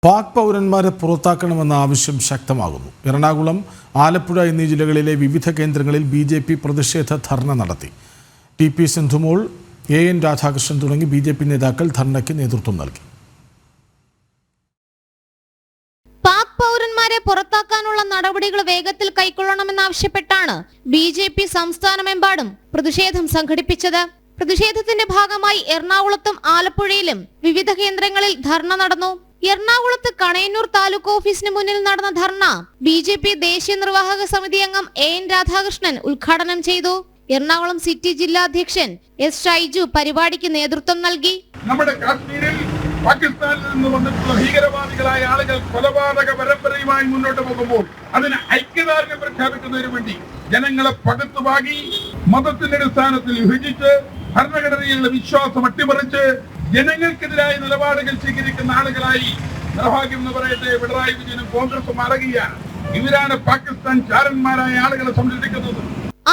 പാക് പൗരന്മാരെ പുറത്താക്കണമെന്ന ആവശ്യം ശക്തമാകുന്നു. എറണാകുളം, ആലപ്പുഴ എന്നീ ജില്ലകളിലെ വിവിധ കേന്ദ്രങ്ങളിൽ ബിജെപി പ്രതിഷേധ ധർണ നടത്തി. ടി.പി. സിന്ധുമോൾ, എ.എൻ. രാധാകൃഷ്ണൻ തുടങ്ങി ബിജെപി നേതാക്കൾ ധർണയ്ക്ക് നേതൃത്വം നൽകി. പാക് പൗരന്മാരെ പുറത്താക്കാനുള്ള നടപടികൾ വേഗത്തിൽ കൈക്കൊള്ളണമെന്നാവശ്യപ്പെട്ടാണ് ബിജെപി സംസ്ഥാനമെമ്പാടും പ്രതിഷേധം സംഘടിപ്പിച്ചത്. പ്രതിഷേധത്തിന്റെ ഭാഗമായി എറണാകുളത്തും ആലപ്പുഴയിലും വിവിധ കേന്ദ്രങ്ങളിൽ ധർണ നടന്നു. എറണാകുളത്ത് കണയന്നൂർ താലൂക്ക് ഓഫീസിന് മുന്നിൽ നടന്ന ധർണ ബിജെപി ദേശീയ നിർവാഹക സമിതി അംഗം എ.എൻ. രാധാകൃഷ്ണൻ ഉദ്ഘാടനം ചെയ്തു. എറണാകുളം സിറ്റി ജില്ലാ അധ്യക്ഷൻ എസ്. ഷൈജു പരിപാടിക്ക് നേതൃത്വം നൽകി. നമ്മുടെ കാശ്മീരിൽ പാകിസ്ഥാനിൽ നിന്ന് വന്നിട്ടുള്ള ഭീകരവാദികളായ ആളുകൾ കൊലപാതക പരമ്പരയുമായി മുന്നോട്ട് പോകുമ്പോൾ അതിന് ഐക്യദാർഢ്യം പ്രഖ്യാപിക്കുന്നതിന് വേണ്ടി ജനങ്ങളെ പകുത്തുവാകി മതത്തിന്റെ അടിസ്ഥാനത്തിൽ വിഭജിച്ച് ഭരണഘടനയിലുള്ള വിശ്വാസം അട്ടിമറിച്ച് ജനങ്ങൾക്കെതിരായ നിലപാടുകൾ സ്വീകരിക്കുന്ന ആളുകളായി നിർഭാഗ്യം എന്ന് പറയട്ടെ പിണറായി വിജയനും കോൺഗ്രസും മാറുകയാണ്. ഇവരാണ് പാകിസ്ഥാൻ ചാരന്മാരായ ആളുകളെ സംരക്ഷിക്കുന്നത്.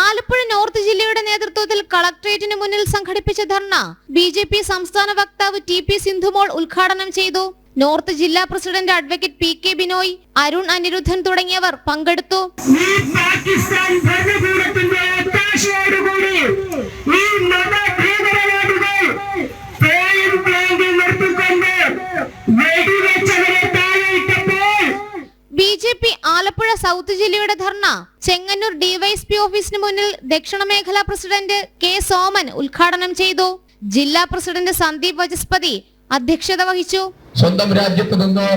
ആലപ്പുഴ നോർത്ത് ജില്ലയുടെ നേതൃത്വത്തിൽ കളക്ടറേറ്റിന് മുന്നിൽ സംഘടിപ്പിച്ച ധർണ ബിജെപി സംസ്ഥാന വക്താവ് ടി.പി. സിന്ധുമോൾ ഉദ്ഘാടനം ചെയ്തു. നോർത്ത് ജില്ലാ president advocate P K. Binoy, Arun Aniruddhan തുടങ്ങിയവർ പങ്കെടുത്തു. ബിജെപി ആലപ്പുഴ സൗത്ത് ജില്ലയുടെ ധർണ ചെങ്ങന്നൂർ ഡിവൈഎസ്പി ഓഫീസിന് മുന്നിൽ ദക്ഷിണ മേഖലാ പ്രസിഡന്റ് കെ. സോമൻ ഉദ്ഘാടനം ചെയ്തു. ജില്ലാ പ്രസിഡന്റ് സന്ദീപ് വചസ്പതി അധ്യക്ഷത വഹിച്ചു. സ്വന്തം രാജ്യത്ത് നിന്ന്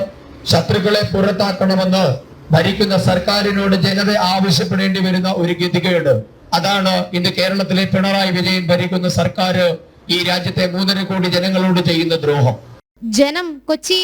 ശത്രുക്കളെ പുറത്താക്കണമെന്ന് ഭരിക്കുന്ന സർക്കാരിനോട് ജനത ആവശ്യപ്പെടേണ്ടി വരുന്ന ഒരു ഗതികേട്. അതാണ് ഇന്ന് കേരളത്തിലെ പിണറായി വിജയൻ ഭരിക്കുന്ന സർക്കാർ ഈ രാജ്യത്തെ 3.5 കോടി ജനങ്ങളോട് ചെയ്യുന്ന ദ്രോഹം. ജനം, കൊച്ചി.